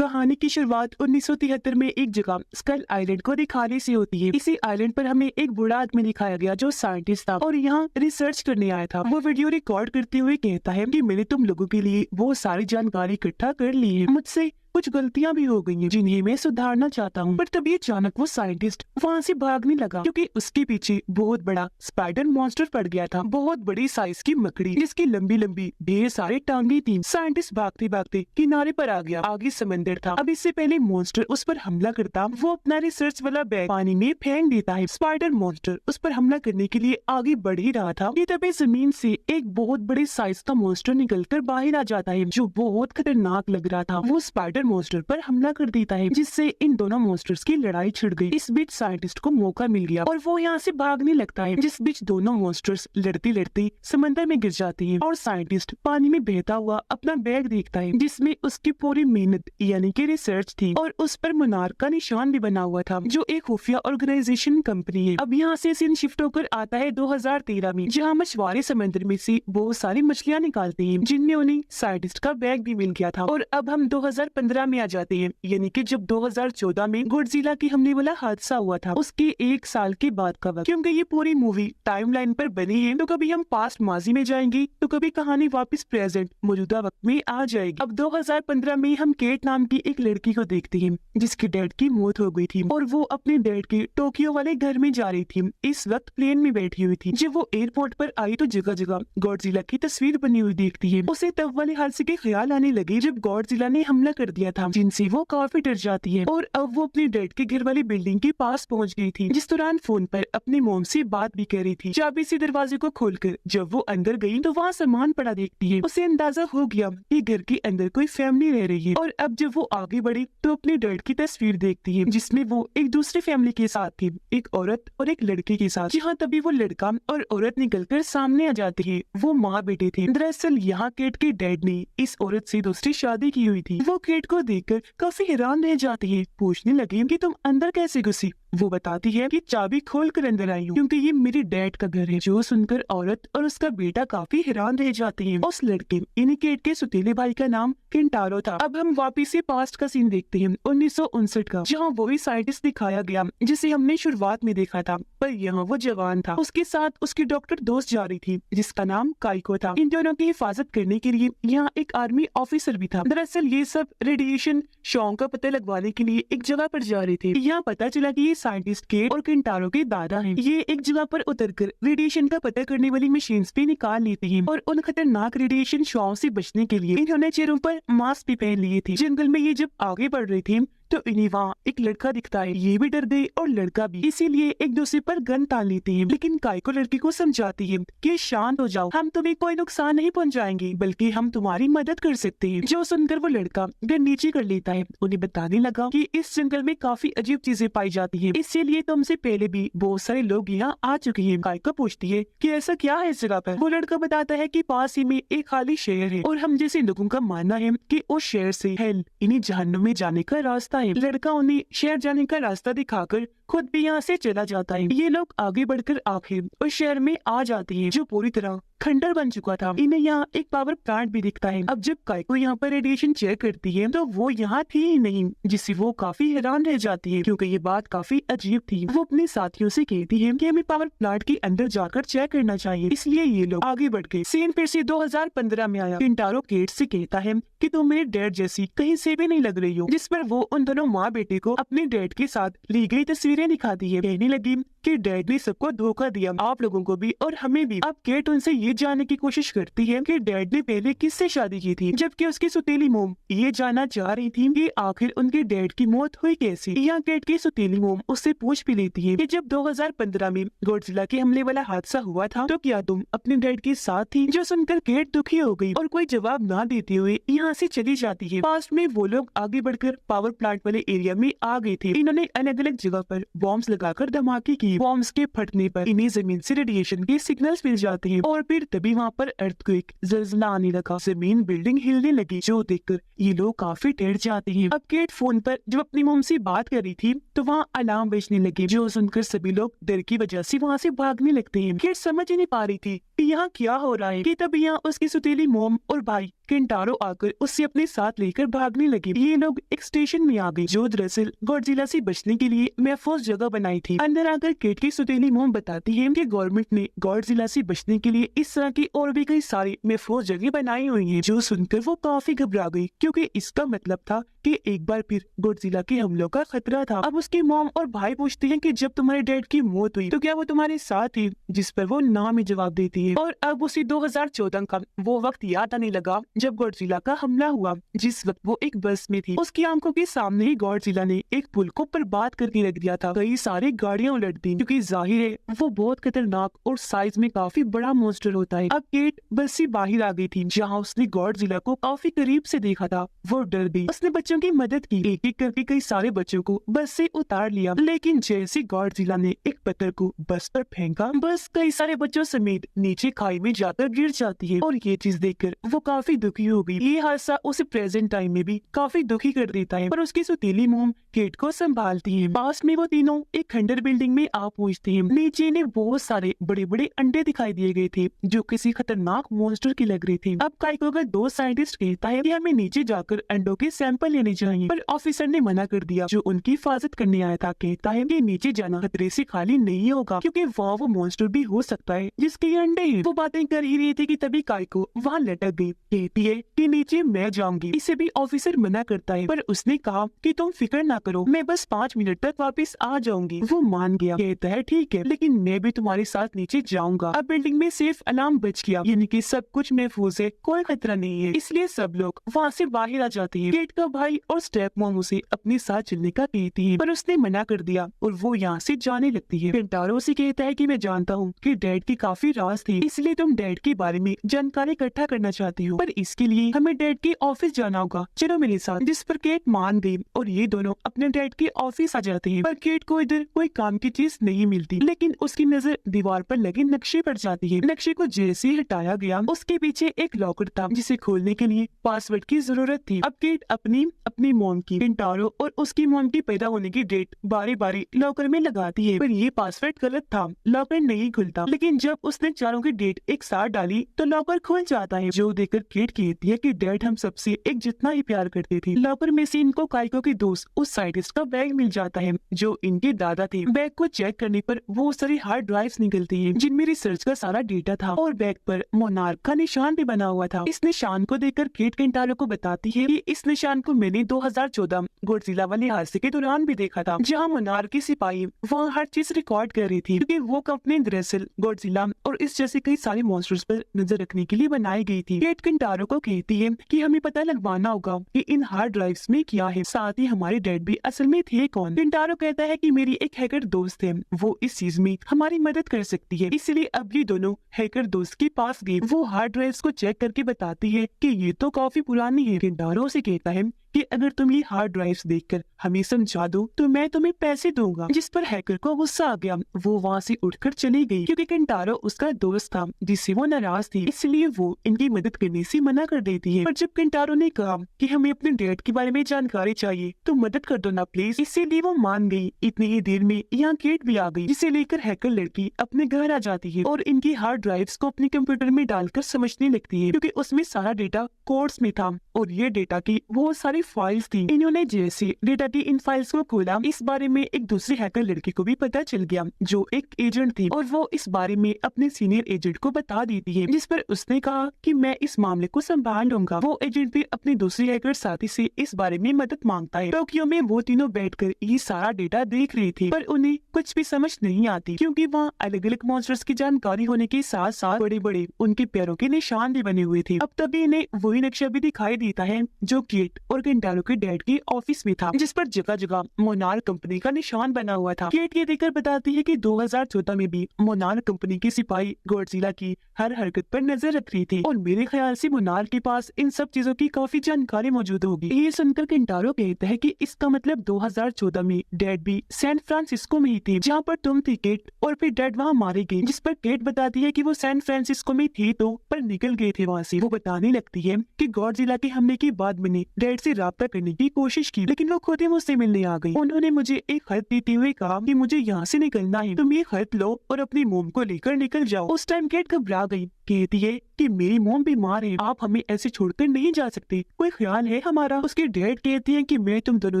कहानी की शुरुआत 1973 में एक जगह स्कल आइलैंड को दिखाने से होती है। इसी आइलैंड पर हमें एक बूढ़ा आदमी दिखाया गया जो साइंटिस्ट था और यहाँ रिसर्च करने आया था। वो वीडियो रिकॉर्ड करते हुए कहता है कि मैंने तुम लोगों के लिए बहुत सारी जानकारी इकट्ठा कर ली है। मुझसे कुछ गलतियां भी हो गई हैं जिन्हें मैं सुधारना चाहता हूँ। पर तभी अचानक वो साइंटिस्ट वहाँ से भागने लगा क्योंकि उसके पीछे बहुत बड़ा स्पाइडर मॉन्स्टर पड़ गया था। बहुत बड़ी साइज की मकड़ी जिसकी लंबी लंबी ढेर सारी टांगे थी। साइंटिस्ट भागते भागते किनारे पर आ गया। आगे समंदर था। अब इससे पहले मॉन्स्टर उस पर हमला करता, वो अपना रिसर्च वाला बैग पानी में फेंक देता है। स्पाइडर मॉन्स्टर उस पर हमला करने के लिए आगे बढ़ ही रहा था कि तभी जमीन से एक बहुत बड़ी साइज का मॉन्स्टर निकलकर बाहर आ जाता है जो बहुत खतरनाक लग रहा था। वो स्पाइडर मॉन्स्टर पर हमला कर देता है जिससे इन दोनों मॉन्स्टर्स की लड़ाई छिड़ गई। इस बीच साइंटिस्ट को मौका मिल गया और वो यहाँ से भागने लगता है, जिस बीच दोनों मॉन्स्टर्स लड़ते लड़ते समंदर में गिर जाती हैं और साइंटिस्ट पानी में बहता हुआ अपना बैग देखता है जिसमें उसकी पूरी मेहनत यानी कि रिसर्च थी और उस पर मुनार का निशान भी बना हुआ था जो एक खुफिया ऑर्गेनाइजेशन कंपनी है। अब यहाँ से सीन शिफ्ट होकर आता है 2013 में, जहाँ मछुआरे समंदर में से बहुत सारी मछलियाँ निकालते हैं जिनमें उन्हें साइंटिस्ट का बैग भी मिल गया था। और अब हम 2015 में आ जाते हैं, यानी कि जब 2014 में गॉडजिला के हमले वाला हादसा हुआ था उसके एक साल के बाद का वक्त। क्योंकि ये पूरी मूवी टाइमलाइन पर बनी है तो कभी हम पास्ट माजी में जाएंगे तो कभी कहानी वापस प्रेजेंट मौजूदा वक्त में आ जाएगी। अब 2015 में हम केट नाम की एक लड़की को देखते हैं जिसके डैड की मौत हो गई थी और वो अपने डैड के टोक्यो वाले घर में जा रही थी। इस वक्त प्लेन में बैठी हुई थी। जब वो एयरपोर्ट पर आई तो जगह जगह गॉडजिला की तस्वीर बनी हुई देखती है। उसे तब वाले हादसे के ख्याल आने लगे जब गॉडजिला ने हमला कर दिया था, जिनसे वो काफी डर जाती है। और अब वो अपने डैड के घर वाली बिल्डिंग के पास पहुंच गई थी, जिस दौरान फोन पर अपने मोम से बात भी कर रही थी। चाबी से दरवाजे को खोलकर जब वो अंदर गई तो वहाँ सामान पड़ा देखती है। उसे अंदाजा हो गया कि घर के अंदर कोई फैमिली रह रही है। और अब जब वो आगे बढ़ी तो अपने डैड की तस्वीर देखती है जिसमें वो एक दूसरी फैमिली के साथ थी, एक औरत और एक लड़के के साथ। जहाँ तभी वो लड़का और औरत निकलकर सामने आ जाती है। वो माँ बेटे थे। दरअसल यहाँ केट के डैड ने इस औरत से दूसरी शादी की हुई थी। वो केट को देखकर काफी हैरान रह जाती है, पूछने लगी कि तुम अंदर कैसे घुसी। वो बताती है कि चाबी खोलकर अंदर आई हूँ क्योंकि ये मेरे डैड का घर है। जो सुनकर औरत और उसका बेटा काफी हैरान रह जाते हैं। उस लड़के यानी केट के सुतीले भाई का नाम केंटारो था। अब हम वापिस से पास्ट का सीन देखते हैं 1959 का, जहाँ वही साइंटिस्ट दिखाया गया जिसे हमने शुरुआत में देखा था, पर यहाँ वो जवान था। उसके साथ उसकी डॉक्टर दोस्त जा रही थी जिसका नाम काइको था। इन दोनों की हिफाजत करने के लिए यहाँ एक आर्मी ऑफिसर भी था। दरअसल ये सब रेडिएशन शॉक का पता लगवाने के लिए एक जगह पर जा रहे थे। यहाँ पता चला कि ये साइंटिस्ट केट और केंटारो के दादा हैं। ये एक जगह पर उतरकर रेडिएशन का पता करने वाली मशीन्स भी निकाल लेते हैं और उन खतरनाक रेडिएशन शॉक से बचने के लिए इन्होंने चेहरों पर मास्क भी पहन लिए थे। जंगल में ये जब आगे बढ़ रहे थे तो इन्हें वहाँ एक लड़का दिखता है। ये भी डर गए और लड़का भी, इसीलिए एक दूसरे पर गन तान लेते हैं। लेकिन काइको लड़की को समझाती है कि शांत हो जाओ, हम तुम्हें कोई नुकसान नहीं पहुंचाएंगे बल्कि हम तुम्हारी मदद कर सकते हैं। जो सुनकर वो लड़का गन नीचे कर लेता है। उन्हें बताने लगा कि इस जंगल में काफी अजीब चीजें पाई जाती है, इसीलिए तुमसे पहले भी बहुत सारे लोग यहाँ आ चुके हैं। काइको पूछती है कि ऐसा क्या है इस जगह पर। वो लड़का बताता है कि पास ही में एक खाली शहर है और हम जैसे लोगों का मानना है कि उस शहर से हेल इन्हें जहन्नुम में जाने का रास्ता है। लड़का उन्हें शहर जाने का रास्ता दिखाकर खुद भी यहाँ से चला जाता है। ये लोग आगे बढ़कर आखिर उस शहर में आ जाते हैं जो पूरी तरह खंडर बन चुका था। इन्हें यहाँ एक पावर प्लांट भी दिखता है। अब जब काइको यहाँ पर रेडिएशन चेक करती है तो वो यहाँ थी ही नहीं, जिससे वो काफी हैरान रह जाती है क्योंकि ये बात काफी अजीब थी। वो अपने साथियों से कहती है कि हमें पावर प्लांट के अंदर जाकर चेक करना चाहिए, इसलिए ये लोग आगे बढ़ गए। सीन फिर से 2015 में आया। केंटारो केट से कहता है कि तुम मेरे डैड जैसी कहीं से भी नहीं लग रही हो, जिस पर वो उन दोनों माँ बेटे को अपने डैड के साथ ली गई तस्वीरें दिखाती है। कहने लगी कि डैड ने सबको धोखा दिया, आप लोगों को भी और हमें भी। अब केट उनसे ये जानने की कोशिश करती है कि डैड ने पहले किससे शादी की थी, जबकि उसकी सुतीली मोम ये जानना चाह रही थी कि आखिर उनके डैड की मौत हुई कैसे। यहाँ केट की सुतीली मोम उससे पूछ भी लेती है कि जब 2015 में गॉडजिला के हमले वाला हादसा हुआ था तो क्या तुम अपने डैड के साथ थी। जो सुनकर केट दुखी हो गई और कोई जवाब ना देते हुए यहाँ से चली जाती है। पास में वो लोग आगे बढ़कर पावर प्लांट वाले एरिया में आ गए थे। इन्होंने अलग अलग जगह पर बॉम्ब्स लगाकर धमाके किए। बॉम्ब्स के फटने पर इन्हें जमीन से रेडिएशन के सिग्नल्स मिल जाते हैं और फिर तभी वहाँ पर अर्थक्वेक ज़लज़ला आने लगा। जमीन बिल्डिंग हिलने लगी, जो देखकर ये लोग काफी डर जाते हैं। अब केट फोन पर जब अपनी मॉम से बात कर रही थी तो वहाँ अलार्म बजने लगे, जो सुनकर सभी लोग डर की वजह से वहाँ से भागने लगते हैं। केट समझ ही नहीं पा रही थी कि यहाँ क्या हो रहा है कि तब यहाँ उसकी सुतीली मॉम और भाई केंटारो आकर उससे अपने साथ लेकर भागने लगी। ये लोग एक स्टेशन में आ गए जो दरअसल गॉडजिला से बचने के लिए महफूज जगह बनाई थी। अंदर आकर केट की सौतेली मोम बताती है कि गवर्नमेंट ने गॉडजिला से बचने के लिए इस तरह की और भी कई सारी महफूज जगह बनाई हुई है। जो सुनकर वो काफी घबरा गई क्योंकि इसका मतलब था कि एक बार फिर गॉडजिला के हमलों का खतरा था। अब उसकी मॉम और भाई पूछते हैं कि जब तुम्हारे डैड की मौत हुई तो क्या वो तुम्हारे साथ थी, जिस पर वो ना में जवाब देती है। और अब उसी 2014 का वो वक्त याद आने लगा जब गॉडजिला का हमला हुआ, जिस वक्त वो एक बस में थी। उसकी आंखों के सामने ही गॉडजिला ने एक पुल को बर्बाद करके रख दिया था। कई सारी गाड़ियां उलट दी क्योंकि जाहिर है वो बहुत खतरनाक और साइज में काफी बड़ा मॉन्स्टर होता है। अब केट बस से बाहर आ गई थी जहाँ उसने गॉडजिला को काफी करीब से देखा था। वो डर गई। उसने बच्चों की मदद की, एक एक करके कई सारे बच्चों को बस से उतार लिया। लेकिन जैसे गॉडजिला ने एक पत्थर को बस पर फेंका, बस कई सारे बच्चों समेत नीचे खाई में जाकर गिर जाती है। और ये चीज देखकर वो काफी दुखी हो गई। ये हादसा उसे प्रेजेंट टाइम में भी काफी दुखी कर देता है। पर उसकी सौतेली मोम केट को संभालती है। पास में वो तीनों एक खंडर बिल्डिंग में आ पहुंचते हैं। नीचे इन्हें बहुत सारे बड़े बड़े अंडे दिखाई दिए गए थे जो किसी खतरनाक मॉन्स्टर की लग रही थी। अब काइको का दो साइंटिस्ट कहता है कि हमें नीचे जाकर अंडों के सैंपल लेने चाहिए, पर ऑफिसर ने मना कर दिया जो उनकी हिफाजत करने आया था। कहता है कि नीचे जाना खतरे से खाली नहीं होगा क्योंकि वहाँ वो मॉन्स्टर भी हो सकता है जिसके ये अंडे हैं। वो बातें कर ही रही थी कि तभी काइको वहाँ लटक गई। कहती है कि नीचे मैं जाऊंगी। इसे भी ऑफिसर मना करता है, पर उसने कहा कि तुम फिक्र ना करो, मैं बस 5 मिनट तक वापस आ जाऊंगी। वो मान गया। कहता है ठीक है, लेकिन मैं भी तुम्हारे साथ नीचे जाऊंगा। अब बिल्डिंग में सेफ अलार्म बज गया, यानी कि सब कुछ महफूज है, कोई खतरा नहीं है। इसलिए सब लोग वहाँ से बाहर आ जाते हैं। केट का भाई और स्टेप मॉम उसे अपने साथ चलने का कहती है, पर उसने मना कर दिया और वो यहाँ से जाने लगती है। केंटारो से कहता है कि मैं जानता हूँ कि डैड की काफी राज थी, इसलिए तुम डैड के बारे में जानकारी इकट्ठा करना चाहती हो, पर इसके लिए हमें डैड के ऑफिस जाना होगा, चलो मेरे साथ। जिस पर केट मान गई और ये दोनों अपने डैड के ऑफिस आ जाते हैं। पर केट को इधर कोई काम की चीज नहीं मिलती, लेकिन उसकी नजर दीवार पर लगे नक्शे पर जाती है। नक्शे को जैसे ही हटाया गया उसके पीछे एक लॉकर था जिसे खोलने के लिए पासवर्ड की जरूरत थी। अब केट अपनी मॉम की, केंटारो और उसकी मॉम की पैदा होने की डेट बारी बारी लॉकर में लगाती है, पर ये पासवर्ड गलत था, लॉकर नहीं खुलता। लेकिन जब उसने चारों की डेट एक साथ डाली तो लॉकर खुल जाता है, जो देखकर केट कहती है कि डैड हम सबसे एक जितना ही प्यार करते थे। लॉकर में से इनको काइको के दोस्त उस साइंटिस्ट का बैग मिल जाता है जो इनके दादा थे। बैग को चेक करने पर वो सारी हार्ड ड्राइव्स निकलती है जिनमें रिसर्च का सारा डेटा था और बैग पर मोनार्क का निशान भी बना हुआ था। इस निशान को देखकर केट केंटारो को बताती है कि इस निशान को मैंने 2014 गॉडजिला वाले हादसे के दौरान भी देखा था, जहाँ मोनार्क की सिपाही वहाँ हर चीज रिकॉर्ड कर रही थी, क्योंकि वो कंपनी दरअसल गॉडजिला और इस जैसे कई सारे मॉन्स्टर्स पर नजर रखने के लिए बनाई गई थी। केट केंटारो को कहती है कि हमें पता लगवाना होगा कि इन हार्ड ड्राइव्स में क्या है, साथ ही हमारे डैड भी असल में थे कौन। केंटारो कहता है कि मेरी एक हैकर दोस्त है, वो इस चीज में हमारी मदद कर सकती है, इसलिए अब ये दोनों हैकर दोस्त के पास गए। वो हार्ड ड्राइव्स को चेक करके बताती है कि ये तो काफी पुरानी है। केंटारो से कहता है कि अगर तुम ये हार्ड ड्राइव्स देखकर हमें समझा दो तो मैं तुम्हें पैसे दूंगा, जिस पर हैकर को गुस्सा आ गया। वो वहाँ से उठकर चली गई क्योंकि केंटारो उसका दोस्त था जिससे वो नाराज थी, इसलिए वो इनकी मदद करने से मना कर देती है। पर जब केंटारो ने कहा कि हमें अपने डैड के बारे में जानकारी चाहिए तो मदद कर दो ना प्लीज, इसीलिए वो मान गई। इतनी ही देर में यहाँ केट भी आ गई, जिसे लेकर हैकर लड़की अपने घर आ जाती है और इनकी हार्ड ड्राइव्स को अपने कंप्यूटर में डालकर समझने लगती है, क्योंकि उसमें सारा डेटा कोड्स में था और ये डेटा की बहुत सारी फाइल्स थी। इन्होंने जैसे डेटा की इन फाइल्स को खोला, इस बारे में एक दूसरी हैकर लड़की को भी पता चल गया जो एक एजेंट थी, और वो इस बारे में अपने सीनियर एजेंट को बता देती है, जिस पर उसने कहा कि मैं इस मामले को संभाल लूंगा। वो एजेंट भी अपने दूसरी हैकर साथी से इस बारे में मदद मांगता है। टोक्यो में वो तीनों बैठकर ये सारा डेटा देख रहे थे, पर उन्हें कुछ भी समझ नहीं आती क्योंकि वहाँ अलग अलग मॉन्स्टर्स की जानकारी होने के साथ साथ बड़े बड़े उनके पैरों के निशान भी बने हुए थे। अब तभी इन्हें वही नक्शा भी दिखाई देता है जो केट और केंटारो के डैड के ऑफिस में था, जिस पर जगह जगह मोनार्क कंपनी का निशान बना हुआ था। केट ये देखकर बताती है कि 2014 में भी मोनार्क कंपनी के सिपाही गॉडजिला की हर हरकत पर नजर रख रही थी, और मेरे ख्याल से मोनार्क के पास इन सब चीजों की काफी जानकारी मौजूद होगी। ये सुनकर केंटारो कहता है कि इसका मतलब 2014 में डैड भी सैन फ्रांसिस्को में ही थे जहाँ पर तुम थी केट, और फिर डैड वहाँ मारे गए। जिस पर केट बताती है कि वो सैन फ्रांसिस्को में थे तो पर निकल गए थे वहाँ से। वो बताने लगती है कि गॉडजिला के हमले के बाद मैंने डैड से राब्ता करने की कोशिश की, लेकिन वो खुद ही मुझसे मिलने आ गई। उन्होंने मुझे एक खत देते हुए कहा कि मुझे यहाँ से निकलना है, तुम ये खत लो और अपनी मोम को लेकर निकल जाओ। उस टाइम केट घबरा गई, कहती है कि मेरी मॉम बीमार है, आप हमें ऐसे छोड़कर नहीं जा सकते, कोई ख्याल है हमारा। उसके डैड कहते हैं कि मैं तुम दोनों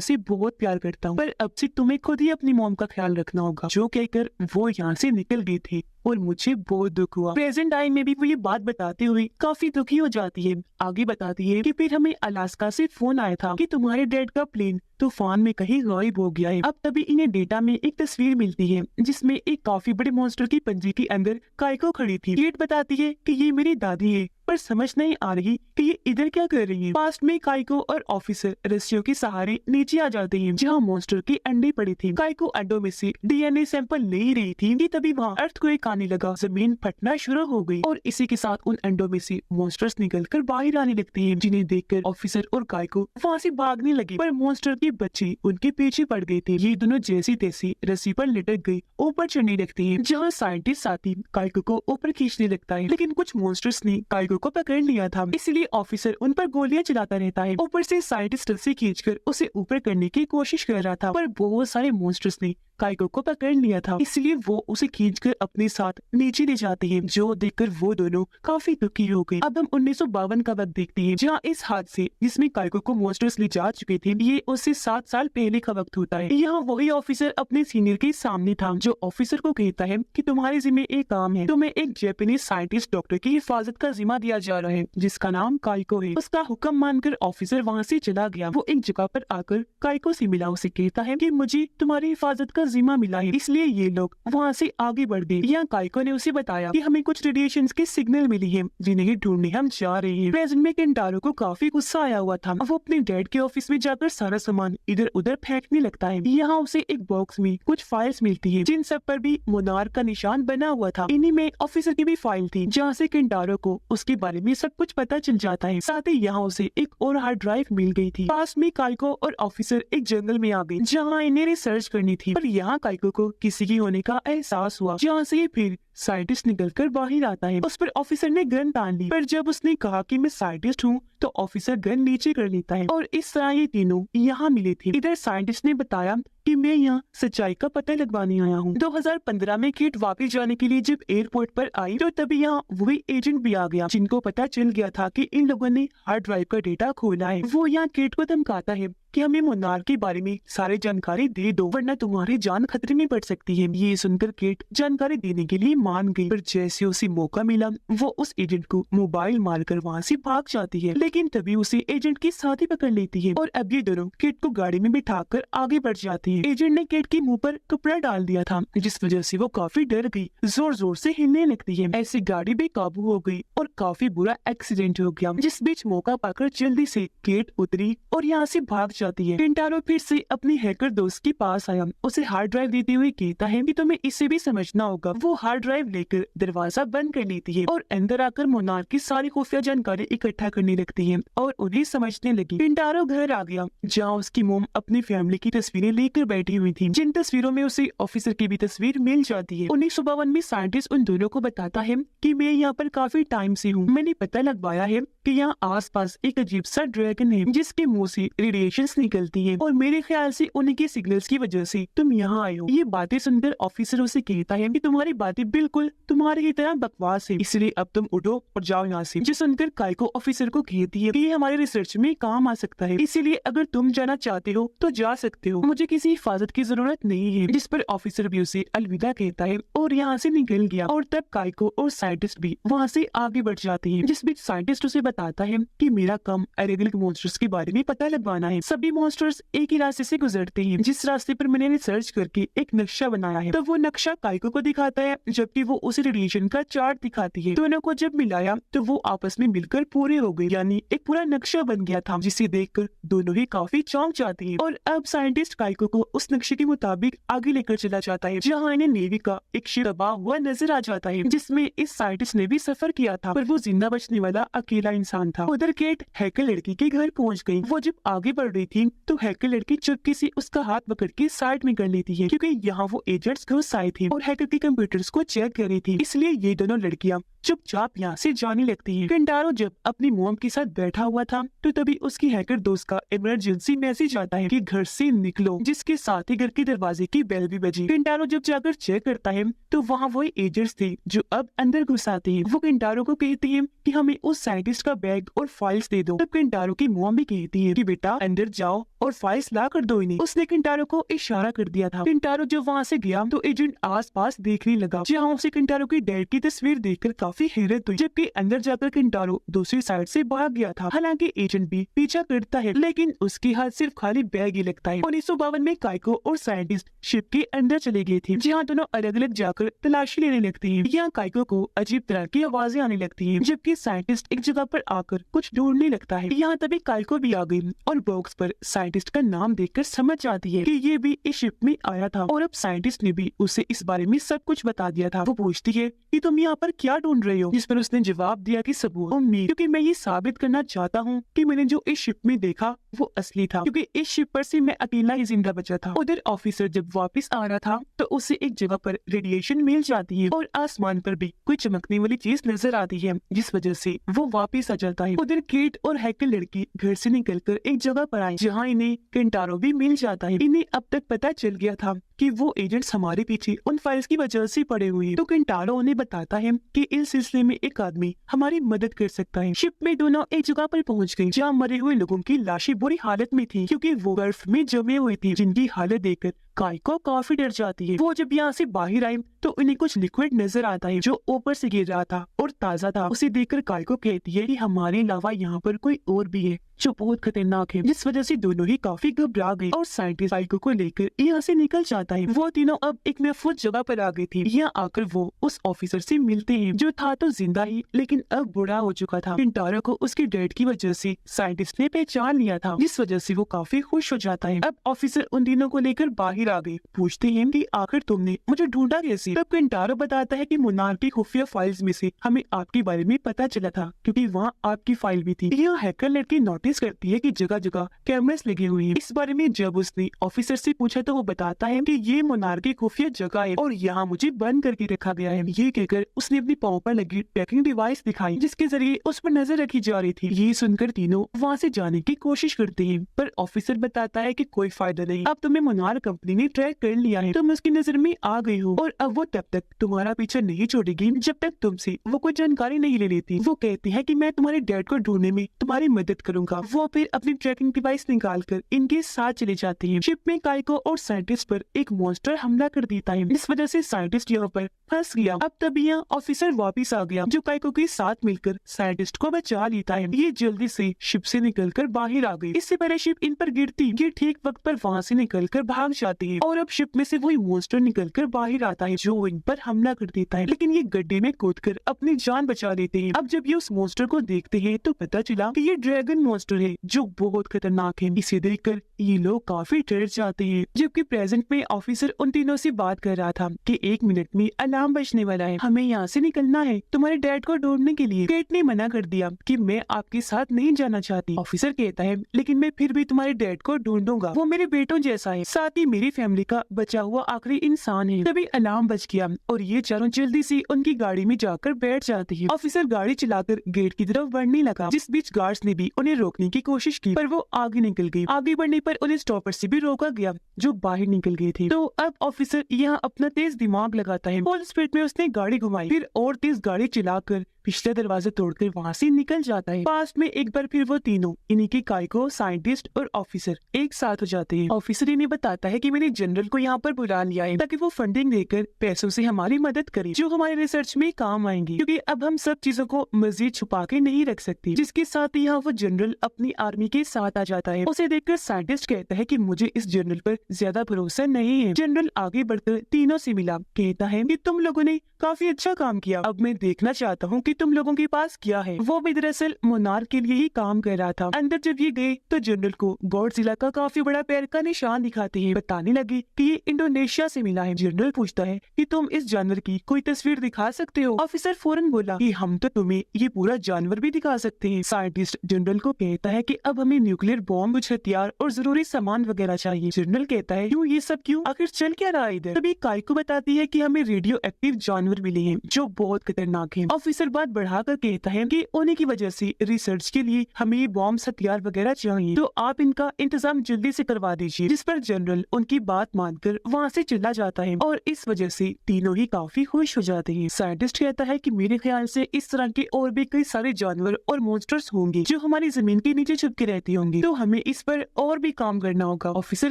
से बहुत प्यार करता हूँ, पर अब से तुम्हें खुद ही अपनी मॉम का ख्याल रखना होगा। जो कहकर वो यहाँ से निकल गए थे और मुझे बहुत दुख हुआ। प्रेजेंट टाइम में भी वो ये बात बताते हुए काफी दुखी हो जाती है। आगे बताती है कि फिर हमें अलास्का से फोन आया था कि तुम्हारे डैड का प्लेन तूफान में कहीं गायब हो गया है। अब तभी इन्हें डेटा में एक तस्वीर मिलती है जिसमें एक काफी बड़े मॉन्स्टर की पंजे के अंदर काइको खड़ी थी। केट बताती है कि ये मेरी दादी है, पर समझ नहीं आ रही कि ये इधर क्या कर रही है। पास्ट में काइको और ऑफिसर रस्सियों के सहारे नीचे आ जाते हैं जहाँ मॉन्स्टर के अंडे पड़े थे। काइको अंडों में से डीएनए सैंपल ले रही थी कि तभी वहाँ अर्थक्वेक आने लगा, जमीन फटना शुरू हो गई और इसी के साथ उन अंडों में से मॉन्स्टर्स निकलकर बाहर आने लगते हैं, जिन्हें देखकर ऑफिसर और काइको वहाँ से भागने लगे, पर मॉन्स्टर के बच्चे उनके पीछे पड़ गए थे। ये दोनों जैसी तैसी रस्सी पर लटक गई ऊपर चढ़ने लगते हैं, जहाँ साइंटिस्ट साथी काइको को ऊपर खींचने लगता है, लेकिन कुछ मॉन्स्टर्स ने काइको को पकड़ लिया था, इसलिए ऑफिसर उन पर गोलियां चलाता रहता है। ऊपर से साइंटिस्ट रस्सी खींचकर उसे ऊपर करने की कोशिश कर रहा था, पर बहुत सारे मॉन्स्टर्स ने काइको को पकड़ लिया था, इसलिए वो उसे खींचकर अपने साथ नीचे ले जाते हैं, जो देखकर वो दोनों काफी दुखी हो गए। अब हम 1952 का वक्त देखते हैं, जहाँ इस हादसे जिसमें काइको को मॉन्स्टर्स ले जा चुके थे, ये उससे 7 साल पहले का वक्त होता है। यहाँ वही ऑफिसर अपने सीनियर के सामने था, जो ऑफिसर को कहता है कि तुम्हारे जिम्मे एक काम है, तुम्हें एक जापानीज साइंटिस्ट डॉक्टर की हिफाजत का जिम्मा दिया जा रहा है जिसका नाम काइको है। उसका हुक्म मानकर ऑफिसर वहाँ से चला गया। वो एक जगह पर आकर काइको से मिला, उसे कहता है कि मुझे तुम्हारी हिफाजत का जिम्मा मिला है, इसलिए ये लोग वहाँ से आगे बढ़ गए। यहाँ काइको ने उसे बताया कि हमें कुछ रेडिएशन के सिग्नल मिली है जिन्हें ढूंढने हम जा रहे हैं। प्रेजेंट में केंटारो को काफी गुस्सा आया हुआ था। वो अपने डैड के ऑफिस में जाकर सारा सामान इधर उधर फेंकने लगता है। यहाँ उसे एक बॉक्स में कुछ फाइल्स मिलती है जिन सब पर भी मोनार्क का निशान बना हुआ था। इन्हीं में ऑफिसर की भी फाइल थी, जहाँ से केंटारो को उसके बारे में सब कुछ पता चल जाता है। साथ ही यहाँ उसे एक और हार्ड ड्राइव मिल गई थी। पास में काइको और ऑफिसर एक जंगल में आ गए जहाँ इन्हें रिसर्च करनी थी, पर यहाँ काइको को किसी की होने का एहसास हुआ, जहाँ से फिर साइंटिस्ट निकलकर बाहर आता है। उस पर ऑफिसर ने गन तान ली, पर जब उसने कहा कि मैं साइंटिस्ट हूँ तो ऑफिसर गन नीचे कर लेता है और इस तरह ये तीनों यहाँ मिले थे। इधर साइंटिस्ट ने बताया कि मैं यहाँ सच्चाई का पता लगवाने आया हूँ। 2015 में केट वापस जाने के लिए जब एयरपोर्ट पर आई तो तभी यहाँ वही एजेंट भी आ गया, जिनको पता चल गया था कि इन लोगों ने हार्ड ड्राइव का डेटा खोला है। वो यहाँ केट को धमकाता है कि हमें मोनार्क के बारे में सारी जानकारी दे दो, वरना तुम्हारी जान खतरे में पड़ सकती है। ये सुनकर केट जानकारी देने के लिए मान गई, पर जैसे उसे मौका मिला वो उस एजेंट को मोबाइल मारकर वहाँ से भाग जाती है, लेकिन तभी उसे एजेंट की साथी पकड़ लेती है और अब ये दोनों केट को गाड़ी में बिठाकर आगे बढ़ जाती है। एजेंट ने केट के मुंह पर कपड़ा डाल दिया था, जिस वजह से वो काफी डर गई, जोर जोर से हिलने लगती है। ऐसी गाड़ी बेकाबू हो गई और काफी बुरा एक्सीडेंट हो गया, जिस बीच मौका पाकर जल्दी से केट उतरी और यहाँ से भाग जाती है। केंटारो फिर से अपने हैकर दोस्त के पास आया, उसे हार्ड ड्राइव देते हुए कहता है कि तुम्हें इसे भी समझना होगा। वो हार्ड ड्राइव लेकर दरवाजा बंद कर लेती है और अंदर आकर मोनार्क की सारी खुफिया जानकारी इकट्ठा करने लगती है और उन्हें समझने लगी। केंटारो घर आ गया, जहाँ उसकी मोम अपनी फैमिली की तस्वीरें लेकर बैठी हुई थी, जिन तस्वीरों में उसे ऑफिसर की भी तस्वीर मिल जाती है। 1952 में साइंटिस्ट उन दोनों को बताता है कि मैं यहाँ पर काफी टाइम से हूँ, मैंने पता लगवाया है कि यहाँ आसपास एक अजीब सा ड्रैगन है जिसके मुंह से रेडिएशंस निकलती है और मेरे ख्याल से उन्हीं के सिग्नल्स की वजह से तुम यहाँ आए हो। ये बातें सुनकर ऑफिसर उसे कहता है कि तुम्हारी बातें बिल्कुल तुम्हारी ही तरह बकवास है, इसलिए अब तुम उठो और जाओ यहाँ से। जो सुनकर काइको ऑफिसर को कहती है कि ये हमारे रिसर्च में काम आ सकता है, इसीलिए अगर तुम जाना चाहते हो तो जा सकते हो, मुझे किसी हिफाजत की जरूरत नहीं है। जिस पर ऑफिसर भी उसे अलविदा कहता है और यहाँ से निकल गया और तब काइको और साइंटिस्ट भी वहाँ से आगे बढ़ जाते हैं। जिस बीच साइंटिस्ट उसे बताता है कि मेरा काम अरेबिक मॉन्स्टर्स के बारे में पता लगवाना है। सभी मॉन्स्टर्स एक ही रास्ते से गुजरते हैं, जिस रास्ते पर मैंने रिसर्च करके एक नक्शा बनाया है। तब वो नक्शा काइको को दिखाता है, जबकि वो उसे रेडिएशन का चार्ट दिखाती है। दोनों को जब मिलाया तो वो आपस में मिलकर पूरे हो गए, यानी एक पूरा नक्शा बन गया था, जिसे देखकर दोनों ही काफी चौंक जाते हैं। और अब साइंटिस्ट काइको को उस नक्शे के मुताबिक आगे लेकर चला जाता है, जहाँ इन्हें नेवी का एक शिप दबा हुआ नजर आ जाता है, जिसमें इस साइंटिस्ट ने भी सफर किया था, पर वो जिंदा बचने वाला अकेला इंसान था। उधर केट हैकर लड़की के घर पहुंच गई। वो जब आगे बढ़ रही थी तो हैकर लड़की चुपके से उसका हाथ पकड़ के साइड में कर लेती है, क्योंकि यहाँ वो एजेंट्स घुस आए थे और हैकर के कंप्यूटर्स को चेक कर रही थी, इसलिए ये दोनों लड़कियां चुपचाप यहाँ से जाने लगती है। केंटारो जब अपनी मॉम के साथ बैठा हुआ था तो तभी उसकी हैकर दोस्त का इमरजेंसी मैसेज आता है कि घर से निकलो, जिसके साथ ही घर के दरवाजे की बेल भी बजी। केंटारो जब जाकर चेक करता है तो वहाँ वही एजेंट्स थे जो अब अंदर घुस आते हैं। वो केंटारो को कहती है कि हमें उस साइंटिस्ट का बैग और फाइल्स दे दो। तब केंटारो की मॉम भी कहती है कि बेटा अंदर जाओ और फाइल्स ला कर दो इन्हें। उसने केंटारो को इशारा कर दिया था। केंटारो जब वहाँ से गया तो एजेंट आस-पास देखने लगा, जहाँ उसे केंटारो की डैड की तस्वीर देखकर काफी हैरत हुई। जबकि अंदर जाकर केंटारो दूसरी साइड से भाग गया था। हालांकि एजेंट भी पीछा करता है लेकिन उसके हाथ सिर्फ खाली बैग ही लगता है। 1952 में काइको और साइंटिस्ट शिप के अंदर चले गए थे, जहाँ दोनों अलग अलग जाकर तलाशी लेने लगते हैं। यहाँ काइको को अजीब तरह की आवाजें आने लगती है, जबकि साइंटिस्ट एक जगह पर आकर कुछ ढूंढने लगता है। यहाँ तभी काइको भी आ गई और बॉक्स पर साइंटिस्ट का नाम देखकर समझ आती है कि ये भी इस शिप में आया था और अब साइंटिस्ट ने भी उसे इस बारे में सब कुछ बता दिया था। वो पूछती है कि तुम यहाँ पर क्या ढूंढ रहे हो, जिस पर उसने जवाब दिया कि सबूत, उम्मीद, क्योंकि मैं ये साबित करना चाहता हूँ कि मैंने जो इस शिप में देखा वो असली था, क्योंकि इस शिप पर से मैं अकेला ही जिंदा बचा था। उधर ऑफिसर जब वापस आ रहा था तो उसे एक जगह पर रेडिएशन मिल जाती है और आसमान पर भी कोई चमकने वाली चीज नजर आती है, जिस वजह से वो वापस आ जाता है। उधर केट और हैकर लड़की घर से निकलकर एक जगह पर आए, जहाँ इन्हें केंटारो भी मिल जाता है। इन्हें अब तक पता चल गया था कि वो एजेंट्स हमारे पीछे उन फाइल्स की वजह से पड़े हुए हैं। तो केंटारो उन्हें बताता है कि इस सिलसिले में एक आदमी हमारी मदद कर सकता है। शिप में दोनों एक जगह पर पहुंच गए, जहाँ मरे हुए लोगों की लाशें बुरी हालत में थी, क्योंकि वो बर्फ में जमे हुए थे, जिनकी हालत देखकर काइको काफी डर जाती है। वो जब यहाँ से बाहर आए तो उन्हें कुछ लिक्विड नजर आता है जो ऊपर से गिर रहा था और ताजा था। उसे देखकर काइको कहती है कि हमारे अलावा यहाँ पर कोई और भी है जो बहुत खतरनाक है, जिस वजह से दोनों ही काफी घबरा गए और साइंटिस्ट काइको को लेकर यहाँ से निकल जाता है। वो तीनों अब एक महफूज जगह पर आ गए थे। यहाँ आकर वो उस ऑफिसर से मिलते हैं जो था तो जिंदा ही लेकिन अब बूढ़ा हो चुका था। केंटारो को उसके डैड की वजह से साइंटिस्ट ने पहचान लिया था, जिस वजह से वो काफी खुश हो जाता है। अब ऑफिसर उन तीनों को लेकर बाहर आ गए। पूछते हैं कि आखिर तुमने मुझे ढूंढा कैसे? तब केंटारो बताता है कि मोनार्क की खुफिया फाइल्स में से हमें आपके बारे में पता चला था, क्योंकि वहाँ आपकी फाइल भी थी। यहाँ हैकर लड़की नोटिस करती है कि जगह जगह कैमरास लगे हुए हैं। इस बारे में जब उसने ऑफिसर से पूछा तो वो बताता है कि ये मोनार्क की खुफिया जगह है और यहाँ मुझे बंद करके रखा गया है। ये कहकर उसने अपनी पाँव पर लगी ट्रैकिंग डिवाइस दिखाई, जिसके जरिए उस पर नजर रखी जा रही थी। ये सुनकर तीनों वहाँ से जाने की कोशिश करते हैं, पर ऑफिसर बताता है कि कोई फायदा नहीं, अब तुम्हें मोनार्क कंपनी ने ट्रैक कर लिया है, तुम उसकी नजर में आ गई हो और अब वो तब तक तुम्हारा पीछा नहीं छोड़ेगी जब तक तुमसे वो कोई जानकारी नहीं ले लेती। वो कहती है कि मैं तुम्हारे डैड को ढूंढने में तुम्हारी मदद करूंगा। वो फिर अपनी ट्रैकिंग डिवाइस निकालकर इनके साथ चले जाते हैं। शिप में काइको और साइंटिस्ट पर एक मॉन्स्टर हमला कर देता है, इस वजह से साइंटिस्ट यहाँ पर फंस गया। अब तभी यहाँ ऑफिसर वापिस आ गया, जो काइको के साथ मिलकर साइंटिस्ट को बचा लेता है। ये जल्दी से शिप से निकलकर बाहर आ गई। इससे पहले शिप इन पर गिरती, ये ठीक वक्त पर वहाँ से निकलकर भाग जाती है और अब शिप में से वही मॉन्स्टर निकलकर बाहर आता है जो इन पर हमला कर देता है, लेकिन ये गड्ढे में कूदकर अपनी जान बचा लेते हैं। अब जब ये उस मॉन्स्टर को देखते हैं तो पता चला कि ये ड्रैगन मॉन्स्टर है जो बहुत खतरनाक है। इसे देखकर ये लोग काफी डर जाते हैं, जबकि प्रेजेंट में ऑफिसर उन तीनों से बात कर रहा था कि 1 मिनट में अलार्म बजने वाला है, हमें यहाँ से निकलना है तुम्हारे डैड को ढूंढने के लिए। केट ने मना कर दिया कि मैं आपके साथ नहीं जाना चाहती। ऑफिसर कहता है लेकिन मैं फिर भी तुम्हारे डैड को ढूंढूंगा, वो मेरे बेटों जैसा है, साथ ही मेरी फैमिली का बचा हुआ आखिरी इंसान है। तभी अलार्म बज गया और ये चारों जल्दी से उनकी गाड़ी में जाकर बैठ जाते हैं। ऑफिसर गाड़ी चलाकर गेट की तरफ बढ़ने लगा, जिस बीच गार्ड्स ने भी उन्हें रोकने की कोशिश की, पर वो आगे निकल गई। आगे बढ़ने पर उन्हें स्टॉपर से भी रोका गया जो बाहर निकल गए थे। तो अब ऑफिसर यहाँ अपना तेज दिमाग लगाता है। फुल स्पीड में उसने गाड़ी घुमाई, फिर और तेज गाड़ी चलाकर पिछले दरवाजा तोड़कर वहाँ से निकल जाता है। पास में एक बार फिर वो तीनों इन्हीं के काइको, साइंटिस्ट और ऑफिसर एक साथ हो जाते हैं। ऑफिसर इन्हें बताता है कि मैंने जनरल को यहाँ पर बुला लिया है ताकि वो फंडिंग देकर पैसों से हमारी मदद करे, जो हमारे रिसर्च में काम आएंगी, क्योंकि अब हम सब चीजों को मजीद छुपा के नहीं रख सकते। जिसके साथ ही यहाँ वो जनरल अपनी आर्मी के साथ आ जाता है। उसे देखकर साइंटिस्ट कहता है कि मुझे इस जनरल पर ज्यादा भरोसा नहीं है। जनरल आगे बढ़कर तीनों से मिला, कहता है कि तुम लोगों ने काफी अच्छा काम किया, अब मैं देखना चाहता हूँ कि तुम लोगों के पास क्या है। वो भी दरअसल मोनार्क के लिए ही काम कर रहा था। अंदर जब ये गए तो जनरल को गॉडजिला का काफी बड़ा पैर का निशान दिखाते हैं। बताने लगे कि ये इंडोनेशिया से मिला है। जनरल पूछता है कि तुम इस जानवर की कोई तस्वीर दिखा सकते हो। ऑफिसर फौरन बोला कि हम तो तुम्हें ये पूरा जानवर भी दिखा सकते हैं। साइंटिस्ट जनरल को कहता है कि अब हमें न्यूक्लियर बॉम्ब, कुछ हथियार और जरूरी सामान वगैरह चाहिए। जनरल कहता है क्यों, ये सब क्यों, आखिर चल क्या रहा है इधर। तभी काइको बताती है कि हमें रेडियो एक्टिव जानवर मिले हैं जो बहुत खतरनाक हैं। ऑफिसर बात बढ़ाकर कहता है कि उन्हीं की वजह से रिसर्च के लिए हमें ये बॉम्ब, हथियार वगैरह चाहिए, तो आप इनका इंतजाम जल्दी से करवा दीजिए। जिस पर जनरल उनकी बात मानकर वहाँ से चला जाता है और इस वजह से तीनों ही काफी खुश हो जाते हैं। साइंटिस्ट कहता है कि मेरे ख्याल से इस तरह के और भी कई सारे जानवर और मॉन्स्टर्स होंगे जो हमारी जमीन के नीचे छुप के रहती होंगी, तो हमें इस पर और भी काम करना होगा। ऑफिसर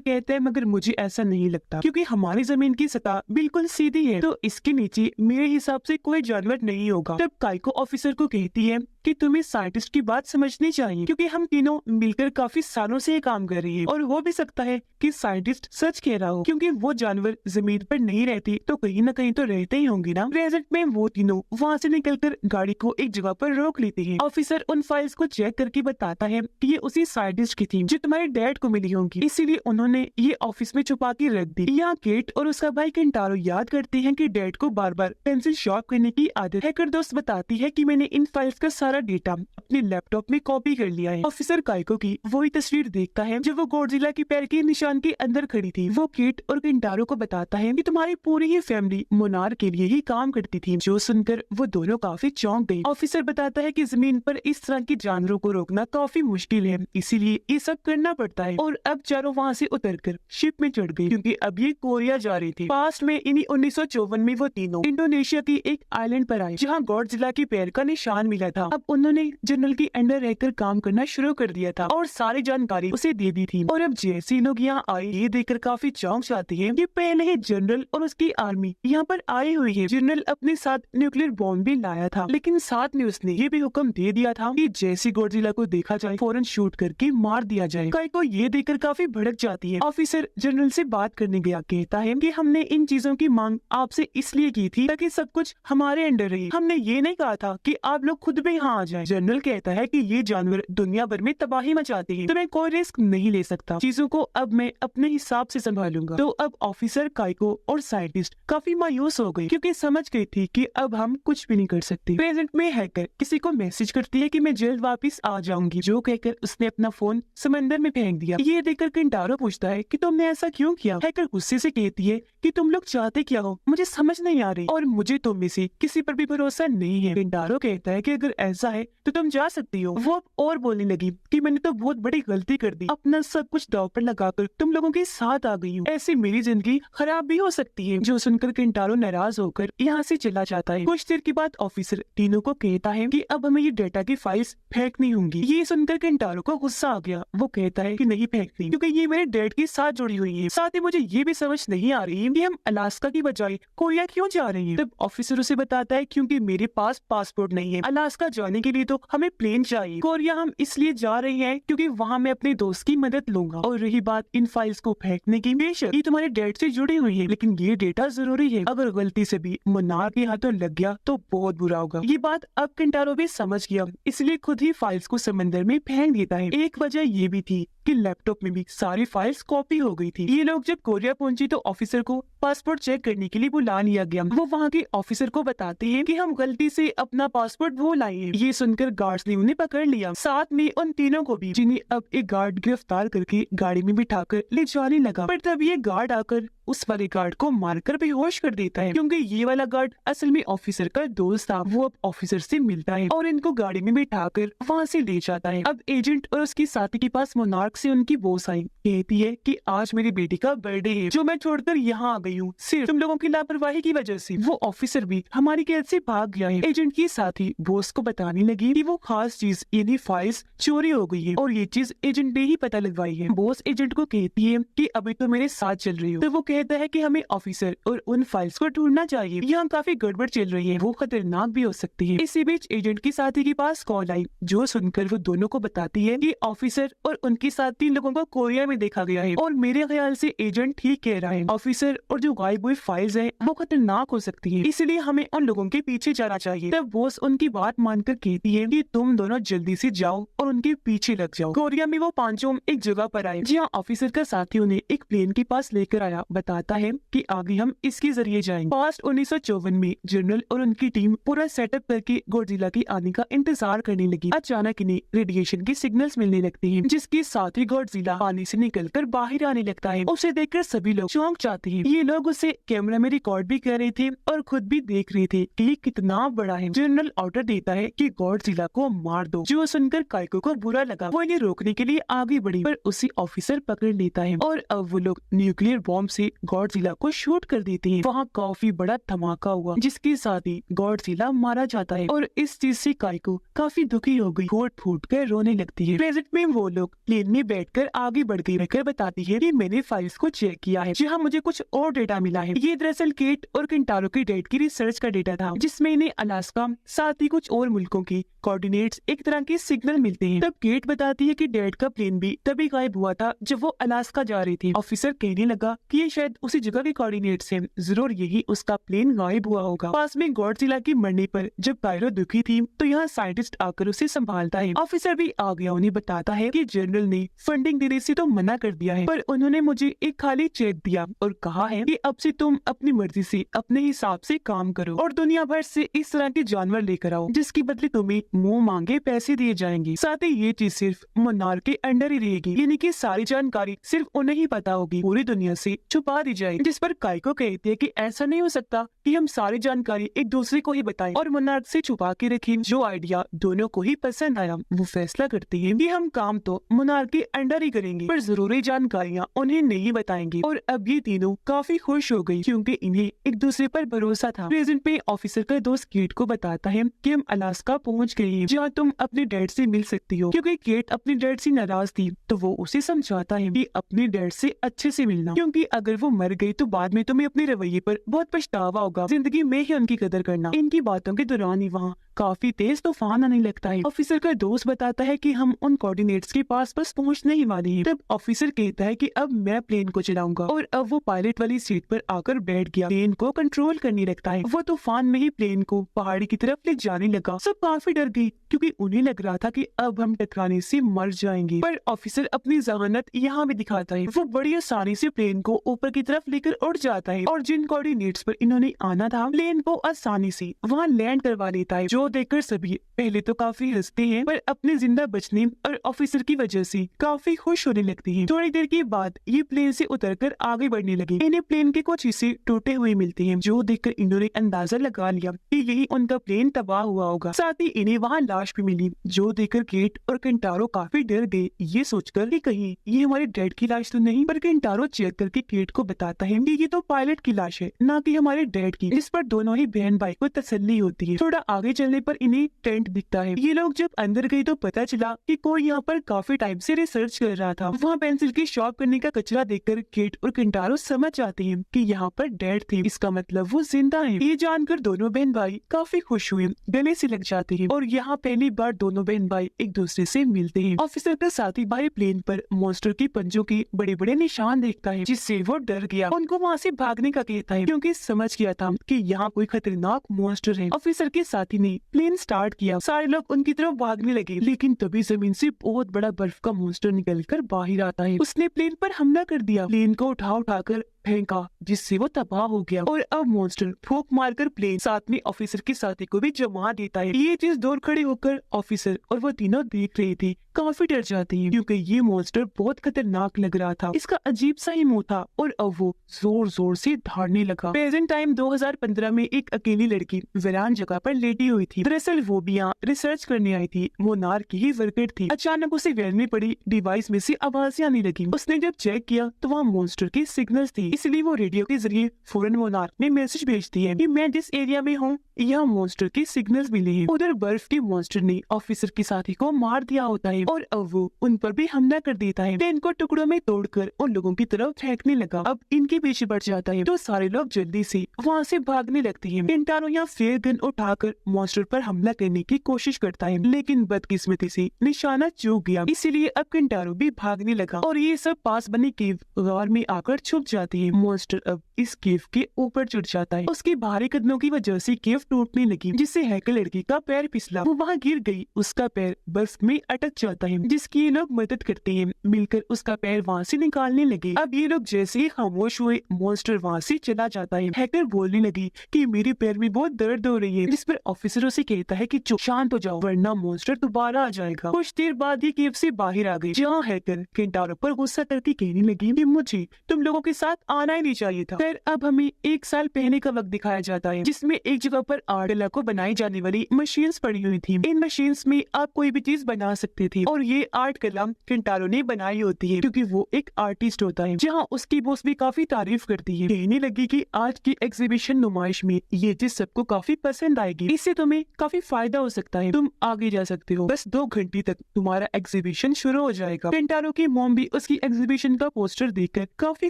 कहते हैं मगर मुझे ऐसा नहीं लगता, क्योंकि हमारी जमीन की सतह बिल्कुल सीधी है, तो इसके नीचे मेरे हिसाब से कोई जानवर नहीं होगा। तब काइको ऑफिसर को कहती है कि तुम्हें साइंटिस्ट की बात समझनी चाहिए, क्योंकि हम तीनों मिलकर काफी सालों से ये काम कर रही है और हो भी सकता है कि साइंटिस्ट सच कह रहा हो, क्योंकि वो जानवर जमीन पर नहीं रहती तो कहीं न कहीं तो रहते ही होंगे ना। प्रेजेंट में वो तीनों वहाँ से निकलकर गाड़ी को एक जगह पर रोक लेते हैं। ऑफिसर उन फाइल्स को चेक करके बताता है कि ये उसी साइंटिस्ट की थी जो तुम्हारे डैड को मिली होंगी, इसीलिए उन्होंने ये ऑफिस में छुपा के रख दी। यहाँ केट और उसका भाई केंटारो याद करते हैं कि डैड को बार बार पेंसिल शॉर्प करने की आदत। हैकर दोस्त बताती है कि मैंने इन फाइल्स का सारा डेटा अपने लैपटॉप में कॉपी कर लिया है। ऑफिसर काइको की वही तस्वीर देखता है जब वो गॉडजिला के पैर के निशान के अंदर खड़ी थी। वो केट और केंटारो को बताता है कि तुम्हारी पूरी ही फैमिली मोनार्क के लिए ही काम करती थी। जो सुनकर वो दोनों काफी चौंक गए। ऑफिसर बताता है कि जमीन पर इस तरह के जानवरों को रोकना काफी मुश्किल है, इसीलिए ये सब करना पड़ता है। और अब चारों वहाँ से उतरकर शिप में चढ़ गए, क्योंकि अब ये कोरिया जा रही थी। पास्ट में इन्हीं 1954 में वो तीनों इंडोनेशिया की एक आइलैंड पर आए जहाँ गॉडजिला के पैर का निशान मिला था। अब उन्होंने जनरल के अंडर रहकर काम करना शुरू कर दिया था और सारी जानकारी उसे दे दी थी। और अब जैसे लोग यहाँ आए ये देखकर काफी चौंक जाते हैं कि पहले ही जनरल और उसकी आर्मी यहाँ पर आई हुई है। जनरल अपने साथ न्यूक्लियर बॉम्ब भी लाया था, लेकिन साथ में उसने ये भी हुक्म दे दिया था कि जैसे गॉडजिला को देखा जाए फौरन शूट करके मार दिया जाए। काइको ये देखकर काफी भड़क जाती है। ऑफिसर जनरल से बात करने गया, कहता है कि हमने इन चीजों की मांग आपसे इसलिए की थी ताकि सब कुछ हमारे अंडर रहे, हमने ये नहीं कहा था कि आप लोग खुद भी यहाँ आ जाएं। जनरल कहता है कि ये जानवर दुनिया भर में तबाही मचाते हैं, तो मैं कोई रिस्क नहीं ले सकता, चीजों को अब मैं अपने हिसाब से संभालूंगा। तो अब ऑफिसर, काइको और साइंटिस्ट काफी मायूस हो गए, क्योंकि समझ गई थी कि अब हम कुछ भी नहीं कर सकते। प्रेजेंट में हैकर किसी को मैसेज करती है कि मैं जल्द वापस आ जाऊंगी, जो कहकर उसने अपना फोन समंदर में फेंक दिया। ये देखकर केंटारो पूछता है कि तुमने ऐसा क्यों किया। हैकर गुस्से से कहती है कि तुम लोग चाहते क्या हो, मुझे समझ नहीं आ रही और मुझे तुम में से किसी पर भी भरोसा नहीं है। केंटारो कहता है कि अगर ऐसा है तो तुम जा सकती हो। वो और बोलने लगी कि मैंने तो बहुत बड़ी गलती कर दी, अपना सब कुछ दांव पर लगाकर तुम लोगों के साथ आ गई हूँ, ऐसे मेरी जिंदगी खराब भी हो सकती है। जो सुनकर केंटारो नाराज होकर यहाँ से चला जाता है। कुछ देर के बाद ऑफिसर तीनों को कहता है कि अब हमें ये डेटा की फाइल्स फेंकनी होंगी। ये सुनकर केंटारो को गुस्सा आ गया। वो कहता है कि नहीं फेंकनी, क्योंकि ये मेरे डैड के साथ जुड़ी हुई है। साथ ही मुझे ये भी समझ नहीं आ रही कि हम अलास्का की बजाय कोरिया क्यों जा रहे हैं। तब ऑफिसर उसे बताता है क्योंकि मेरे पास पासपोर्ट नहीं है, अलास्का जाने के लिए तो हमें प्लेन चाहिए। कोरिया हम इसलिए जा रहे हैं क्योंकि वहाँ मैं अपने दोस्त की मदद लूंगा। और रही बात इन फाइल्स को फेंकने की, बेशक ये तुम्हारे डैड से जुड़ी हुई है, लेकिन ये डेटा जरूरी है। अगर गलती से भी मोनार्क के हाथों लग गया तो बहुत बुरा होगा। ये बात अब केंटारो भी समझ गया, इसलिए खुद ही फाइल्स को समंदर में फेंक देता है। एक वजह ये भी थी कि लैपटॉप में भी सारी फाइल्स कॉपी हो गई थी। ये लोग जब कोरिया पहुंचे तो ऑफिसर को पासपोर्ट चेक करने के लिए बुला लिया गया। वो वहाँ के ऑफिसर को बताते हैं कि हम गलती से अपना पासपोर्ट भूल आए हैं। ये सुनकर गार्ड्स ने उन्हें पकड़ लिया, साथ में उन तीनों को भी, जिन्हें अब एक गार्ड गिरफ्तार करके गाड़ी में बिठाकर ले जाने लगा। पर तब ये गार्ड आकर उस वाले गार्ड को मारकर बेहोश कर देता है, क्योंकि ये वाला गार्ड असल में ऑफिसर का दोस्त था। वो अब ऑफिसर से मिलता है और इनको गाड़ी में बिठाकर वहाँ से ले जाता है। अब एजेंट और उसकी साथी के पास मोनार्क से उनकी बॉस आई, कहती है कि आज मेरी बेटी का बर्थडे है जो मैं छोड़कर यहाँ आ गई हूँ सिर्फ तुम लोगों की लापरवाही की वजह से। वो ऑफिसर भी हमारी कैद से भाग गया है। एजेंट की साथी बॉस को बताने लगी कि वो खास चीज यानी फाइल्स चोरी हो गई है और ये चीज एजेंट ने ही पता लगवाई है। बॉस एजेंट को कहती है कि अभी तो मेरे साथ चल रही हो, तो वो कहता है कि हमें ऑफिसर और उन फाइल्स को ढूंढना चाहिए, यहाँ काफी गड़बड़ चल रही है, वो खतरनाक भी हो सकती है। इसी बीच एजेंट की साथी के पास कॉल आई, जो सुनकर वो दोनों को बताती है कि ऑफिसर और उनके साथ 3 लोगों को कोरिया में देखा गया है। और मेरे ख्याल से एजेंट ठीक कह रहा है, ऑफिसर और जो गायब हुई फाइल्स है वो खतरनाक हो सकती है, इसलिए हमें उन लोगों के पीछे जाना चाहिए। तब बॉस उनकी बात मानकर कहती है कि तुम दोनों जल्दी से जाओ और उनके पीछे लग जाओ। कोरिया में वो पांचों एक जगह पर आए, जहाँ ऑफिसर का साथी उन्हें एक प्लेन के पास लेकर आया, बताता है कि आगे हम इसके जरिए जाएंगे। पास्ट 1954 में जनरल और उनकी टीम पूरा सेटअप करके गॉडजिला के आने का इंतजार करने लगी। अचानक इन्हें रेडिएशन के सिग्नल्स मिलने लगते हैं, जिसके साथ ही गॉडजिला पानी से निकलकर बाहर आने लगता है। उसे देखकर सभी लोग चौंक जाते हैं। ये लोग उसे कैमरा में रिकॉर्ड भी कर रहे थे और खुद भी देख रहे थे कि ये कितना बड़ा है। जनरल ऑर्डर देता है कि गॉडजिला को मार दो, जो सुनकर काइको को बुरा लगा। वो इन्हें रोकने के लिए आगे बढ़ी, पर उसे ऑफिसर पकड़ लेता है और अब वो लोग न्यूक्लियर बॉम्ब से गॉडजिला को शूट कर देते हैं। वहाँ काफी बड़ा धमाका हुआ, जिसके साथ ही गॉडजिला मारा जाता है और इस चीज से काइको काफी दुखी हो गई, फूट फूट कर रोने लगती है। प्रेजेंट में वो लोग प्लेन में बैठकर आगे बढ़ गई, रहकर बताती है कि मैंने फाइल्स को चेक किया है, जहाँ मुझे कुछ और डेटा मिला है। ये दरअसल केट और किंटारो की डेट की रिसर्च का डेटा था, जिसमें इन्हें अलास्का साथ ही कुछ और मुल्कों की कोऑर्डिनेट्स एक तरह के सिग्नल मिलते हैं। तब केट बताती है कि डेट का प्लेन भी तभी गायब हुआ था जब वो अलास्का जा रही थी। ऑफिसर कहने लगा कि ये शायद उसी जगह के कोऑर्डिनेट्स हैं, जरूर यही उसका प्लेन गायब हुआ होगा। पास में गॉडजिला की मरने पर जब काइरो दुखी थी तो यहाँ साइंटिस्ट आकर उसे संभालता है। ऑफिसर भी आ गया, उन्हें बताता है कि जनरल ने फंडिंग देने से तो मना कर दिया है, पर उन्होंने मुझे एक खाली चेक दिया और कहा है कि अब से तुम अपनी मर्जी से अपने हिसाब से काम करो और दुनिया भर से इस तरह के जानवर लेकर आओ, जिसके बदले तुम्हें मुंह मांगे पैसे दिए जाएंगे। साथ ही ये चीज सिर्फ मोनार्क के अंडर ही रहेगी, यानी कि सारी जानकारी सिर्फ उन्हें ही पता होगी, पूरी दुनिया से छुपा दी जाएगी। जिस पर काइको कहती है कि ऐसा नहीं हो सकता कि हम सारी जानकारी एक दूसरे को ही बताएं और मोनार्क से छुपा के रखें। जो आइडिया दोनों को ही पसंद आया, वो फैसला करती है कि हम काम तो मोनार्क के अंडर ही करेंगे, पर जरूरी जानकारियाँ उन्हें नहीं बताएंगे। और अब ये तीनों काफी खुश हो गयी, क्योंकि इन्हें एक दूसरे पर भरोसा था। प्रेजेंट में ऑफिसर का दोस्त केट को बताता है कि हम अलास्का पहुंच गए हैं, जहाँ तुम अपने डैड से मिल सकती हो। क्योंकि केट अपने डैड से नाराज थी, तो वो उसे समझाता है कि अपने डैड से अच्छे से मिलना, क्योंकि अगर वो मर गई तो बाद में तुम्हें अपने रवैये पर बहुत पछतावा होगा। जिंदगी में ही उनकी कदर करना। इनकी बातों के दौरान ही वहाँ काफी तेज तूफान आने लगता है। ऑफिसर का दोस्त बताता है कि हम उन कोऑर्डिनेट्स के पास बस पहुंचने ही वाले हैं। तब ऑफिसर कहता है कि अब मैं प्लेन को चलाऊंगा, और अब वो पायलट वाली सीट पर आकर बैठ गया, प्लेन को कंट्रोल करने लगता है। वो तूफान में ही प्लेन को पहाड़ी की तरफ ले जाने लगा। सब काफी डर गई, क्योंकि उन्हें लग रहा था कि अब हम टकराने से मर जाएंगे। पर ऑफिसर अपनी जहानत यहाँ भी दिखाता है। वो बड़ी आसानी से प्लेन को ऊपर की तरफ लेकर उड़ जाता है, और जिन कोऑर्डिनेट्स पर इन्होंने आना था, प्लेन को आसानी से वहाँ लैंड करवा लेता है। जो देखकर सभी पहले तो काफी हंसते हैं, पर अपने जिंदा बचने और ऑफिसर की वजह से काफी खुश होने लगते हैं। थोड़ी देर के बाद ये प्लेन से उतरकर आगे बढ़ने लगे। इन्हें प्लेन के कुछ हिस्से टूटे हुए मिलते हैं, जो देखकर इन्होंने अंदाजा लगा लिया कि यही उनका प्लेन तबाह हुआ होगा। साथ ही इन्हें वहाँ लाश भी मिली, जो देखकर केट और किंटारो काफी डर गए, ये सोचकर कि कहीं ये हमारे डैड की लाश तो नहीं। पर किंटारो चेक करके केट को बताता है कि ये तो पायलट की लाश है, न कि हमारे डैड की। इस पर दोनों ही बहन भाई को तसल्ली होती है। थोड़ा आगे चलने पर इन्हें टेंट दिखता है। ये लोग जब अंदर गए तो पता चला कि कोई यहाँ पर काफी टाइम से रिसर्च कर रहा था। वहाँ पेंसिल की शॉप करने का कचरा देखकर केट और किंटारो समझ जाते हैं कि यहाँ पर डैड थे, इसका मतलब वो जिंदा है। ये जानकर दोनों बहन भाई काफी खुश हुए, गले से लग जाते हैं, और यहाँ पहली बार दोनों बहन भाई एक दूसरे से मिलते हैं। ऑफिसर का साथी भाई प्लेन पर मॉन्स्टर की पंजों के बड़े बड़े निशान देखता है, जिससे वो डर गया। उनको वहाँ से भागने का कहता है, क्योंकि समझ गया था कि यहाँ कोई खतरनाक मॉन्स्टर है। ऑफिसर के साथी ने प्लेन स्टार्ट किया, सारे लोग उनकी तरफ भागने लगे, लेकिन तभी जमीन से बहुत बड़ा बर्फ का मॉन्स्टर निकलकर बाहर आता है। उसने प्लेन पर हमला कर दिया, प्लेन को उठाकर फेंका, जिससे वो तबाह हो गया। और अब मॉन्स्टर फूंक मारकर प्लेन साथ में ऑफिसर के साथी को भी जमा देता है। ये चीज दूर खड़े होकर ऑफिसर और वो तीनों देख रहे थे, काफी डर जाते हैं, क्योंकि ये मॉन्स्टर बहुत खतरनाक लग रहा था। इसका अजीब सा ही मुंह था, और अब वो जोर जोर से दौड़ने लगा। प्रेजेंट टाइम 2015 में एक अकेली लड़की वीरान जगह पर लेटी हुई थी। दरअसल वो भी यहाँ रिसर्च करने आई थी, वो नार्क की ही वर्कर थी। अचानक उसे वेल में पड़ी डिवाइस में से आवाजें आने लगी। उसने जब चेक किया तो वहाँ मॉन्स्टर के सिग्नल्स थे, इसलिए वो रेडियो के जरिए फौरन मोनार्क में मैसेज भेजती है कि मैं जिस एरिया में हूँ यहाँ मॉन्स्टर के सिग्नल्स मिले हैं। उधर बर्फ के मॉन्स्टर ने ऑफिसर के साथी को मार दिया होता है और अब वो उन पर भी हमला कर देता है। ट्रेन को टुकड़ों में तोड़कर उन लोगों की तरफ फेंकने लगा। अब इनके पीछे बढ़ जाता है तो सारे लोग जल्दी से वहाँ से भागने लगते हैं। केंटारो यहाँ फ्लेयर गन उठाकर मॉन्स्टर पर हमला करने की कोशिश करता है, लेकिन बदकिस्मती से निशाना चूक गया, इसीलिए अब केंटारो भी भागने लगा और ये सब पास बनी केव गार में आकर छुप जाती है। मॉन्स्टर अब इस केव के ऊपर चढ़ जाता है। उसके भारी कदमों की वजह से केव टूटने लगी, जिससे हैकर लड़की का पैर फिसला, वो वहाँ गिर गई। उसका पैर बर्फ में अटक जाता है, जिसकी ये लोग मदद करते हैं। मिलकर उसका पैर वहाँ से निकालने लगे। अब ये लोग जैसे ही खामोश हुए, मॉन्स्टर वहाँ से चला जाता है। हैकर बोलने लगी कि मेरे पैर में बहुत दर्द हो रही है, जिस पर ऑफिसरों से कहता है कि चुप, शांत हो जाओ वरना मॉन्स्टर दोबारा आ जाएगा। कुछ देर बाद ही केव से बाहर आ गई, जहाँ हैकर केंटारो पर गुस्सा करके कहने लगी कि मुझे तुम लोगों के साथ आना ही नहीं चाहिए था। फिर अब हमें 1 साल पहले का वक्त दिखाया जाता है, जिसमें एक जगह पर आर्ट कला को बनाई जाने वाली मशीन्स पड़ी हुई थी। इन मशीन्स में आप कोई भी चीज बना सकते थे और ये आर्ट कला केंटारो ने बनाई होती है, क्योंकि वो एक आर्टिस्ट होता है। जहाँ उसकी बॉस भी काफी तारीफ करती है, कहने लगी कि आज की एग्जीबिशन नुमाइश में ये चीज सबको काफी पसंद आएगी, इससे तुम्हें काफी फायदा हो सकता है, तुम आगे जा सकते हो। बस 2 घंटे तक तुम्हारा एग्जीबिशन शुरू हो जाएगा। केंटारो की मॉम भी उसकी एग्जीबिशन का पोस्टर देखकर काफी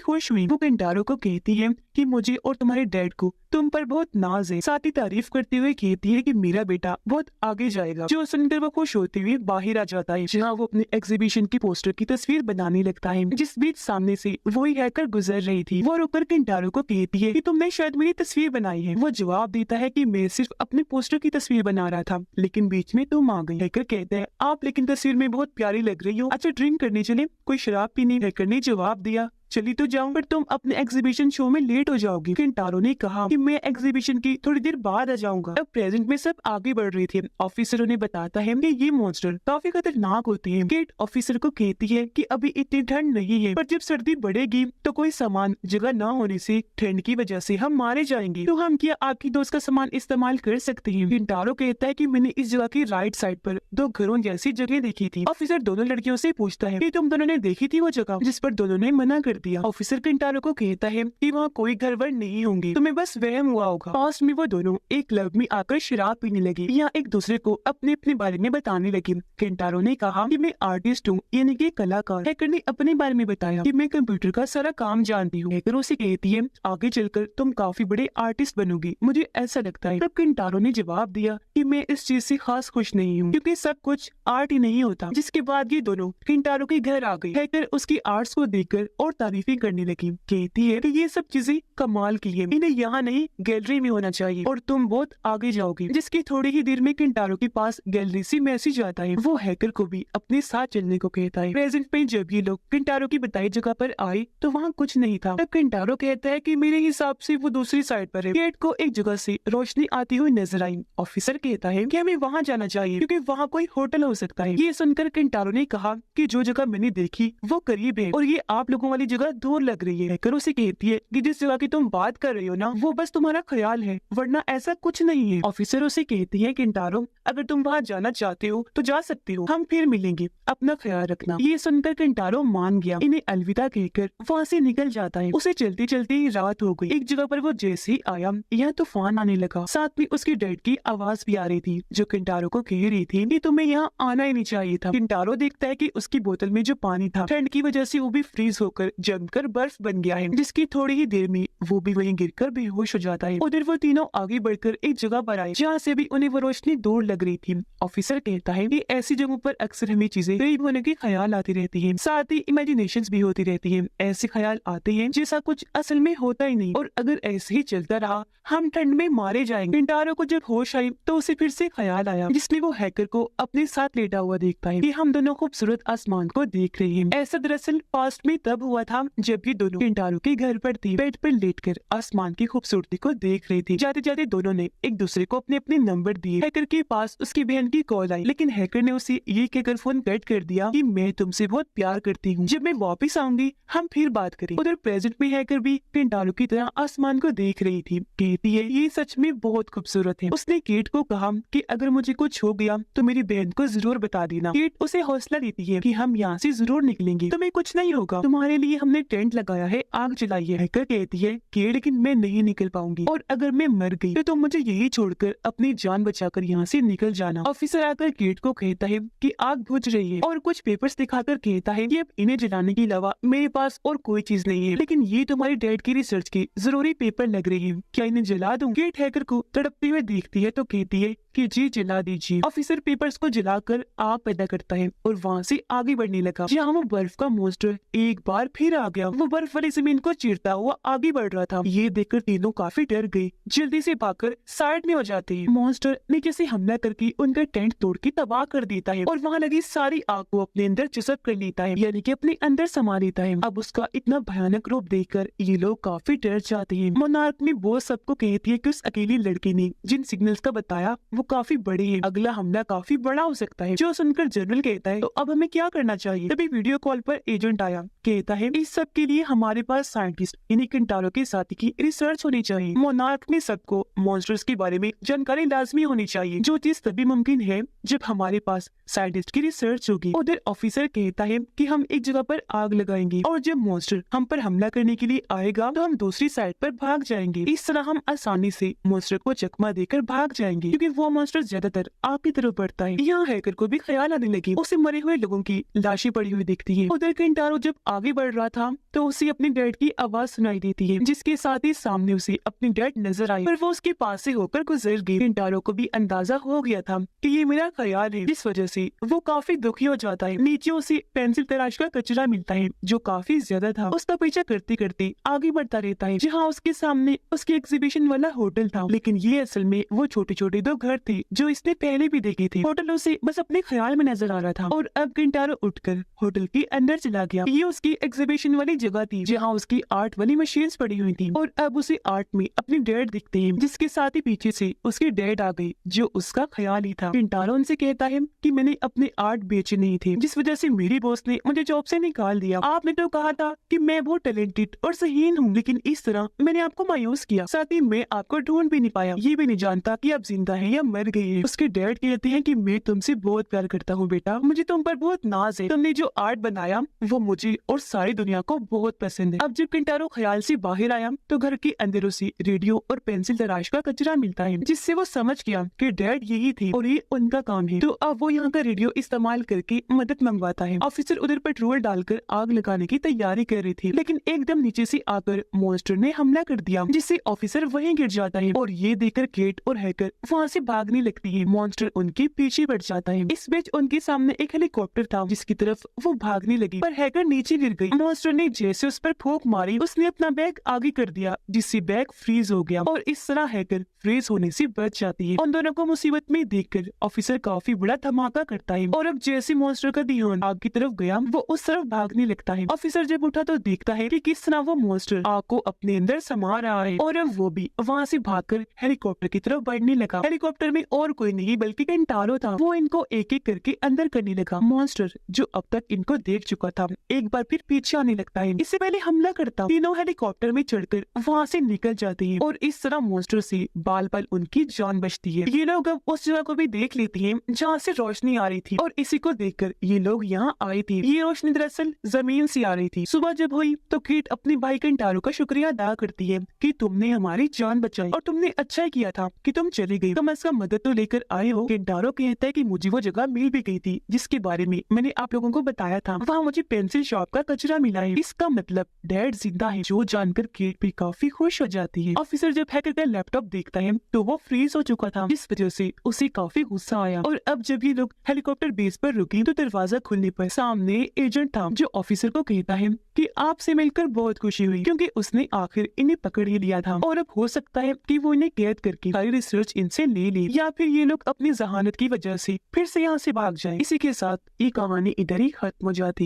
खुश हुई। वो केंटारो को कहती है कि मुझे और तुम्हारे डैड को तुम पर बहुत नाज है, साथ ही तारीफ करते हुए कहती है कि मेरा बेटा बहुत आगे जाएगा। जो सुनकर वो खुश होते हुए बाहर आ जाता है, जहाँ वो अपने एग्जीबिशन की पोस्टर की तस्वीर बनाने लगता है। जिस बीच सामने से वही हैकर गुजर रही थी, वो रुककर केंटारो को कहती है कि तुमने शायद मेरी तस्वीर बनाई है। वो जवाब देता है कि मैं सिर्फ अपने पोस्टर की तस्वीर बना रहा था, लेकिन बीच में तुम आ गई। हैकर कहता है आप लेकिन तस्वीर में बहुत प्यारी लग रही हो, अच्छा ड्रिंक करने चले, कोई शराब पीनी? हैकर ने जवाब दिया चली तो जाऊं, पर तुम अपने एग्जीबिशन शो में लेट हो जाओगी। केंटारो ने कहा कि मैं एग्जीबिशन की थोड़ी देर बाद आ जाऊंगा। अब प्रेजेंट में सब आगे बढ़ रही थी। ऑफिसरों ने बताता है कि ये मॉन्स्टर काफी खतरनाक होते हैं। केट ऑफिसर को कहती है कि अभी इतनी ठंड नहीं है, पर जब सर्दी बढ़ेगी तो कोई सामान जगह न होने से ठंड की वजह से हम मारे जाएंगे, तो हम क्या आपकी दोस्त का सामान इस्तेमाल कर सकते हैं? केंटारो कहता है कि मैंने इस जगह की राइट साइड पर 2 घरों जैसी जगह देखी थी। ऑफिसर दोनों लड़कियों से पूछता है कि तुम दोनों ने देखी थी वो जगह, जिस पर दोनों ने मना कर दिया। ऑफिसर केंटारो को कहता है कि वहाँ कोई घर वर नहीं होंगे, तुम्हें बस वहम हुआ होगा। पास में वो दोनों एक क्लब में आकर शराब पीने लगे, या एक दूसरे को अपने अपने बारे में बताने लगे। केंटारो ने कहा कि मैं आर्टिस्ट हूँ, यानी कि कलाकार। हैकर ने अपने बारे में बताया कि मैं कंप्यूटर का सारा काम जानती हूँ। हैकर उसे कहती है आगे चलकर तुम काफी बड़े आर्टिस्ट बनोगी, मुझे ऐसा लगता है। तब केंटारो ने जवाब दिया कि मैं इस चीज से खास खुश नहीं हूँ, क्योंकि सब कुछ आर्ट ही नहीं होता। जिसके बाद ये दोनों केंटारो के घर आ गई। हैकर उसकी आर्ट्स को देखकर और तारीफें करने लगी, कहती है कि ये सब चीजें कमाल की है, इन्हें यहाँ नहीं गैलरी में होना चाहिए और तुम बहुत आगे जाओगे। जिसकी थोड़ी ही देर में केंटारो के पास गैलरी से मैसेज आता है। वो हैकर को भी अपने साथ चलने को कहता है। प्रेजेंट में जब ये लोग केंटारो की बताई जगह पर आए तो वहाँ कुछ नहीं था। तब केंटारो कहता है कि मेरे हिसाब से वो दूसरी साइड पर है। गेट को एक जगह से रोशनी आती हुई नजर आई। ऑफिसर कहता है कि हमें वहाँ जाना चाहिए, क्योंकि वहाँ कोई होटल हो सकता है। ये सुनकर केंटारो ने कहा कि जो जगह मैंने देखी वो करीब है और ये आप लोगों वाली जगह दूर लग रही है। हैकर उसे कहती है कि जिस जगह की तुम बात कर रही हो ना, वो बस तुम्हारा ख्याल है, वरना ऐसा कुछ नहीं है। ऑफिसर उसे कहती है केंटारो अगर तुम वहाँ जाना चाहते हो तो जा सकते हो, हम फिर मिलेंगे, अपना ख्याल रखना। ये सुनकर केंटारो मान गया। इन्हें अलविदा कहकर वहाँ से निकल जाता है। उसे चलते चलते ही रात हो गई। एक जगह पर वो जैसे ही आया, यहाँ तूफान आने लगा। साथ में उसके डैड की आवाज भी आ रही थी, जो केंटारो को कह रही थी कि तुम्हें यहाँ आना ही नहीं चाहिए था। केंटारो देखता है कि उसकी बोतल में जो पानी था, ठंड की वजह से वो भी फ्रीज होकर जमकर बर्फ बन गया है, जिसकी थोड़ी ही देर में वो भी वहीं गिरकर बेहोश हो जाता है। उधर वो तीनों आगे बढ़कर एक जगह पर आए, जहाँ से भी उन्हें वो रोशनी दूर लग रही थी। ऑफिसर कहता है कि ऐसी जगहों पर अक्सर हमें चीजें करीब होने के ख्याल आती रहती हैं, साथ ही इमेजिनेशंस भी होती रहती हैं। ऐसे ख्याल आते हैं जैसा कुछ असल में होता ही नहीं, और अगर ऐसे ही चलता रहा हम ठंड में मारे जाएंगे। केंटारो को जब होश आई तो उसे फिर से ख्याल आया, जिसमें वो हैकर को अपने साथ लेटा हुआ देखता है कि हम दोनों खूबसूरत आसमान को देख रहे हैं। ऐसा दरअसल पास्ट में तब हुआ था जब ये दोनों केंटारो के घर पर थी, बेड पर लेटकर आसमान की खूबसूरती को देख रही थी। जाते जाते दोनों ने एक दूसरे को अपने अपने नंबर दिए। हैकर के पास उसकी बहन की कॉल आई, लेकिन हैकर ने उसे ये कहकर फोन कट कर दिया कि मैं तुमसे बहुत प्यार करती हूँ, जब मैं वापस आऊंगी हम फिर बात करें। उधर प्रेजेंट में हैकर भी केंटारो की तरह आसमान को देख रही थी। कहती है ये सच में बहुत खूबसूरत है। उसने केट को कहा कि अगर मुझे कुछ हो गया तो मेरी बहन को जरूर बता देना। केट उसे हौसला देती है कि हम यहाँ से जरूर निकलेंगे, तुम्हें कुछ नहीं होगा, तुम्हारे लिए हमने टेंट लगाया है, आग जलाई है। हैकर कहती है कि लेकिन मैं नहीं निकल पाऊंगी और अगर मैं मर गई तो तुम मुझे यही छोड़कर अपनी जान बचाकर यहाँ से निकल जाना। ऑफिसर आकर केट को कहता है कि आग बुझ रही है और कुछ पेपर्स दिखाकर कहता है कि अब इन्हें जलाने के अलावा मेरे पास और कोई चीज नहीं है, लेकिन ये तुम्हारी डैड की रिसर्च की जरूरी पेपर लग रही है, क्या इन्हें जला दूं? केट हैकर को तड़पते हुए देखती है तो कहती है कि जी जला दीजिए। ऑफिसर पेपर्स को जलाकर आग पैदा करता है और वहाँ से आगे बढ़ने लगा। जहाँ वो बर्फ का मॉन्स्टर एक बार फिर आ गया। वो बर्फ वाली जमीन को चीरता हुआ आगे बढ़ रहा था। ये देखकर तीनों काफी डर गए, जल्दी से भागकर साइड में हो जाते हैं। मॉन्स्टर नीचे से हमला करके उनका टेंट तोड़ के तबाह कर देता है और वहाँ लगी सारी आग को अपने अंदर जज़ब कर लेता है, यानी कि अपने अंदर समा लेता है। अब उसका इतना भयानक रूप देखकर ये लोग काफी डर जाते हैं। मोनार्क में बॉस सबको कहती है कि उस अकेली लड़की ने जिन सिग्नल्स का बताया वो काफी बड़े हैं, अगला हमला काफी बड़ा हो सकता है। जो सुनकर जनरल कहता है तो अब हमें क्या करना चाहिए? तभी वीडियो कॉल पर एजेंट आया, कहता है इस सब के लिए हमारे पास साइंटिस्ट यानी किंटारो के साथी की रिसर्च होनी चाहिए। मोनार्क में सबको मॉन्स्टर्स के बारे में जानकारी लाजमी होनी चाहिए, जो चीज तभी मुमकिन है जब हमारे पास साइंटिस्ट की रिसर्च होगी। उधर ऑफिसर कहता है कि हम एक जगह पर आग लगाएंगे और जब मॉन्स्टर हम पर हमला करने के लिए आएगा तो हम दूसरी साइड पर भाग जाएंगे। इस तरह हम आसानी से मॉन्स्टर को चकमा देकर भाग जाएंगे, क्योंकि वो मॉन्स्टर ज्यादातर आग की तरफ बढ़ता है। यहाँ हैकर को भी ख्याल आने लगी, उसे मरे हुए लोगों की लाशें पड़ी हुई दिखती है। उधर किंटारो जब आगे बढ़ रहा था तो उसे अपनी डैड की आवाज सुनाई देती है, जिसके साथ ही सामने उसे अपनी डैड नजर आई, पर वो उसके पास से होकर गुजर गई। किंटारो को भी अंदाजा हो गया था कि ये मेरा ख्याल है, जिस वजह से वो काफी दुखी हो जाता है। नीचे उसे पेंसिल तराश का कचरा मिलता है जो काफी ज्यादा था। उसका पीछा करते करते आगे बढ़ता रहता है, जहाँ उसके सामने उसके एग्जीबिशन वाला होटल था, लेकिन ये असल में वो छोटे छोटे दो घर थे जो इसने पहले भी देखे थे। होटल उसे बस अपने ख्याल में नजर आ रहा था और अब किंटारो उठकर होटल के अंदर चला गया। ये उसकी एग्जीबिशन वाली जगह थी जहाँ उसकी आर्ट वाली मशीन्स पड़ी हुई थी और अब उसे आर्ट में अपनी डैड दिखते हैं, जिसके साथ ही पीछे से उसकी डैड आ गई जो उसका ख्याल ही था। किंटारो उनसे कहता है कि मैंने अपने आर्ट बेचे नहीं थे, जिस वजह से मेरी बॉस ने मुझे जॉब से निकाल दिया। आपने तो कहा था कि मैं बहुत टैलेंटेड और सहीन हूँ, लेकिन इस तरह मैंने आपको मायूस किया। साथ ही मैं आपको ढूंढ भी नहीं पाया, ये भी नहीं जानता कि आप जिंदा हैं या मर गए हैं। उसके डैड कहते हैं कि मैं तुमसे बहुत प्यार करता हूँ बेटा, मुझे तुम पर बहुत नाज है। तुमने जो आर्ट बनाया वो मुझे और सारी दुनिया को बहुत पसंद है। अब जब किंटारो ख्याल से बाहर आया तो घर के अंदर उसे रेडियो और पेंसिल तराश का कचरा मिलता है, जिससे वो समझ गया कि डैड यही थे और ये उनका काम है। तो अब वो यहाँ का रेडियो इस्तेमाल करके मदद मंगवाता है। ऑफिसर उधर पेट्रोल डालकर आग लगाने की तैयारी कर रही थी, लेकिन एकदम नीचे से आकर मॉन्स्टर ने हमला कर दिया, जिससे ऑफिसर वहीं गिर जाता है और ये देखकर केट और हैकर वहाँ से भागने लगती है। मॉन्स्टर उनके पीछे बढ़ जाता है। इस बीच उनके सामने एक हेलीकॉप्टर था जिसकी तरफ वो भागने लगी, पर हैकर नीचे गिर गई। मॉन्स्टर ने जैसे उस पर फूंक मारी, उसने अपना बैग आगे कर दिया, जिससे बैग फ्रीज हो गया और इस तरह हैकर फ्रीज होने से बच जाती है। उन दोनों को मुसीबत में देखकर ऑफिसर काफी बड़ा धमाका करता है और अब जैसे मॉन्स्टर का ध्यान आग की तरफ गया वो उस तरफ भागने लगता है। ऑफिसर जब उठा तो देखता है कि किस तरह वो मॉन्स्टर आग को अपने अंदर समा रहा है और अब वो भी वहाँ से भागकर हेलीकॉप्टर की तरफ बढ़ने लगा। हेलीकॉप्टर में और कोई नहीं बल्कि किंटारो था। वो इनको एक एक करके अंदर करने लगा। मॉन्स्टर जो अब तक इनको देख चुका था एक बार फिर पीछे आने लगता है, इससे पहले हमला करता। तीनों हेलीकॉप्टर में चढ़कर वहाँ से निकल जाते हैं और इस तरह मॉन्स्टर से बाल बाल उनकी जान बचती है। ये लोग अब उस जगह को भी देख लेते हैं जहाँ से रोशनी आ रही थी और इसी को देखकर ये लोग यहाँ आए थे। ये रोशनी दरअसल जमीन से आ रही थी। सुबह जब हुई तो केट अपने भाई किंटारो का शुक्रिया अदा करती है कि तुमने हमारी जान बचाई और तुमने अच्छा ही किया था कि तुम चली गई, तुम इसका मदद तो लेकर आए हो। किंटारो कहता है कि मुझे वो जगह मिल भी गई थी जिसके बारे में मैंने आप लोगों को बताया था, वहाँ मुझे पेंसिल शॉप का कचरा मिला है। इसका मतलब डैड जिंदा है, जो जानकर केट भी काफी खुश हो जाती है। ऑफिसर जब हैकर का लैपटॉप देखता है तो वो फ्रीज हो चुका था, जिस वजह से उसे काफी गुस्सा आया और अब जब ये लोग हेलीकॉप्टर बेस पर रुके तो दरवाजा खुलने पर सामने एजेंट था जो ऑफिसर को कहता है कि आपसे मिलकर बहुत खुशी हुई, क्योंकि उसने आखिर इन्हें पकड़ ही लिया था और अब हो सकता है कि वो इन्हें कैद करके सारी रिसर्च इनसे ले ले या फिर ये लोग अपनी जहानत की वजह से फिर से यहाँ से भाग जाएं। इसी के साथ ये कहानी इधर ही खत्म हो जाती है।